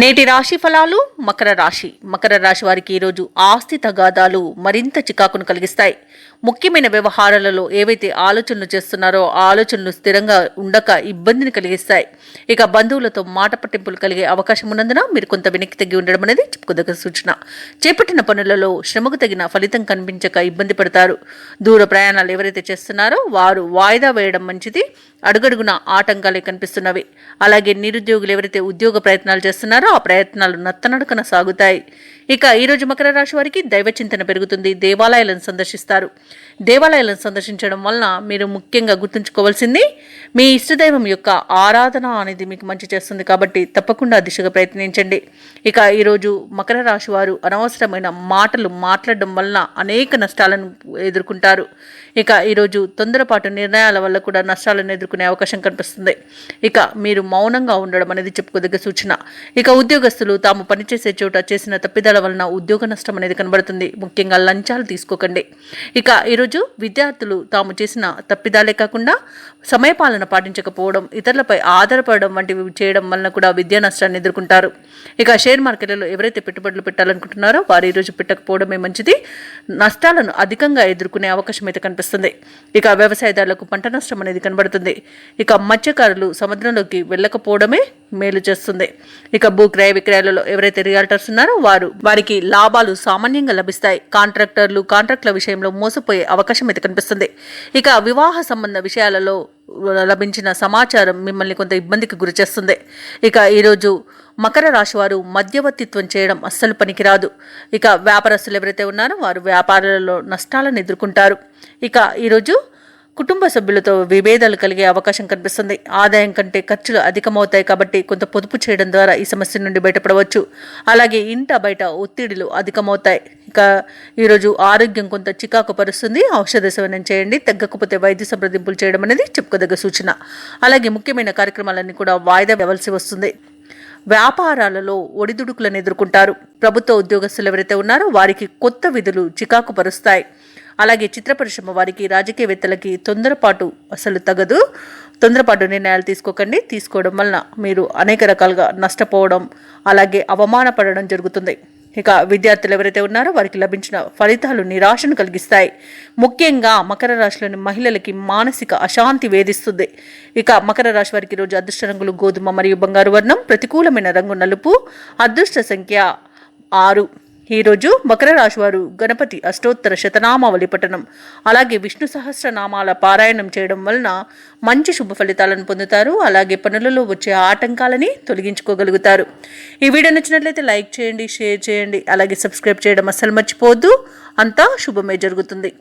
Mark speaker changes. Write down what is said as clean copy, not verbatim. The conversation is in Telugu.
Speaker 1: నేటి రాశి ఫలాలు. మకర రాశి వారికి ఈరోజు ఆస్తి తగాదాలు మరింత చికాకును కలిగిస్తాయి. ముఖ్యమైన వ్యవహారాలలో ఏవైతే ఆలోచనలు చేస్తున్నారో ఆ ఆలోచనలు స్థిరంగా ఉండక ఇబ్బందిని కలిగిస్తాయి. ఇక బంధువులతో మాట పట్టింపులు కలిగే అవకాశం ఉన్నందున మీరు కొంత వెనక్కి తగ్గి ఉండడం అనేది చెప్పుకోదగ్గ సూచన. చేపట్టిన పనులలో శ్రమకు తగిన ఫలితం కనిపించక ఇబ్బంది పడతారు. దూర ప్రయాణాలు ఎవరైతే చేస్తున్నారో వారు వాయిదా వేయడం మంచిది. అడుగడుగున ఆటంకాలే కనిపిస్తున్నవి. అలాగే నిరుద్యోగులు ఎవరైతే ఉద్యోగ ప్రయత్నాలు చేస్తున్నారో ఆ ప్రయత్నాలు నత్తనడకన సాగుతాయి. ఇక ఈరోజు మకర రాశి వారికి దైవ చింతన పెరుగుతుంది. దేవాలయాలను సందర్శిస్తారు. దేవాలయాలను సందర్శించడం వలన మీరు ముఖ్యంగా గుర్తుంచుకోవాల్సింది మీ ఇష్టదైవం యొక్క ఆరాధన అనేది మీకు మంచి చేస్తుంది. కాబట్టి తప్పకుండా దిశగా ప్రయత్నించండి. ఇక ఈరోజు మకర రాశి వారు అనవసరమైన మాటలు మాట్లాడడం వలన అనేక నష్టాలను ఎదుర్కొంటారు. ఇక ఈరోజు తొందరపాటు నిర్ణయాల వల్ల కూడా నష్టాలను ఎదుర్కొనే అవకాశం కనిపిస్తుంది. ఇక మీరు మౌనంగా ఉండడం అనేది చెప్పుకోదగ్గ సూచన. ఇక ఉద్యోగస్తులు తాము పనిచేసే చోట చేసిన తప్పిదాల వలన ఉద్యోగ నష్టం అనేది కనబడుతుంది. ముఖ్యంగా లంచాలు తీసుకోకండి. ఇక ఈరోజు విద్యార్థులు తాము చేసిన తప్పిదాలే కాకుండా సమయపాలన పాటించకపోవడం, ఇతరులపై ఆధారపడడం వంటివి చేయడం వలన కూడా విద్యా నష్టాన్ని ఎదుర్కొంటారు. ఇక షేర్ మార్కెట్లలో ఎవరైతే పెట్టుబడులు పెట్టాలనుకుంటున్నారో వారు ఈరోజు పెట్టకపోవడమే మంచిది. నష్టాలను అధికంగా ఎదుర్కొనే అవకాశం అయితే కనిపిస్తుంది. ఇక వ్యవసాయదారులకు పంట నష్టం అనేది కనబడుతుంది. ఇక మత్స్యకారులు సముద్రంలోకి వెళ్ళకపోవడమే మేలు చేస్తుంది. ఇక భూ క్రయ విక్రయాలలో ఎవరైతే రియాల్టర్స్ ఉన్నారో వారికి లాభాలు సామాన్యంగా లభిస్తాయి. కాంట్రాక్టుల విషయంలో మోసపోయే అవకాశం అయితే కనిపిస్తుంది. ఇక వివాహ సంబంధ విషయాలలో లభించిన సమాచారం మిమ్మల్ని కొంత ఇబ్బందికి గురి చేస్తుంది. ఇక ఈరోజు మకర రాశి వారు మధ్యవర్తిత్వం చేయడం అస్సలు పనికిరాదు. ఇక వ్యాపారస్తులు ఎవరైతే ఉన్నారో వారు వ్యాపారాలలో నష్టాలను ఎదుర్కొంటారు. ఇక ఈరోజు కుటుంబ సభ్యులతో విభేదాలు కలిగే అవకాశం కనిపిస్తుంది. ఆదాయం కంటే ఖర్చులు అధికమవుతాయి. కాబట్టి కొంత పొదుపు చేయడం ద్వారా ఈ సమస్య నుండి బయటపడవచ్చు. అలాగే ఇంట బయట ఒత్తిడిలు అధికమవుతాయి. ఇక ఈరోజు ఆరోగ్యం కొంత చికాకు పరుస్తుంది. ఔషధ సేవనం చేయండి. తగ్గకపోతే వైద్య సంప్రదింపులు చేయడం అనేది చెప్పుకోదగ్గ సూచన. అలాగే ముఖ్యమైన కార్యక్రమాలన్నీ కూడా వాయిదా వేయవలసి వస్తుంది. వ్యాపారాలలో ఒడిదుడుకులను ఎదుర్కొంటారు. ప్రభుత్వ ఉద్యోగస్తులు ఎవరైతే ఉన్నారో వారికి కొత్త విధులు చికాకు పరుస్తాయి. అలాగే చిత్ర పరిశ్రమ వారికి, రాజకీయవేత్తలకి తొందరపాటు అసలు తగదు. తొందరపాటు నిర్ణయాలు తీసుకోవడం వలన మీరు అనేక రకాలుగా నష్టపోవడం, అలాగే అవమానపడడం జరుగుతుంది. ఇక విద్యార్థులు ఎవరైతే ఉన్నారో వారికి లభించిన ఫలితాలు నిరాశను కలిగిస్తాయి. ముఖ్యంగా మకర రాశిలోని మహిళలకి మానసిక అశాంతి వేధిస్తుంది. ఇక మకర రాశి వారికి రోజు అదృష్ట రంగులు గోధుమ మరియు బంగారు వర్ణం, ప్రతికూలమైన రంగు నలుపు, అదృష్ట సంఖ్య 6. ఈరోజు మకర రాశి వారు గణపతి అష్టోత్తర శతనామావళి పఠనం, అలాగే విష్ణు సహస్రనామాల పారాయణం చేయడం వలన మంచి శుభ ఫలితాలను పొందుతారు. అలాగే పనులలో వచ్చే ఆటంకాలని తొలగించుకోగలుగుతారు. ఈ వీడియో నచ్చినట్లయితే లైక్ చేయండి, షేర్ చేయండి, అలాగే సబ్స్క్రైబ్ చేయడం అస్సలు మర్చిపోవద్దు. అంతా శుభమే జరుగుతుంది.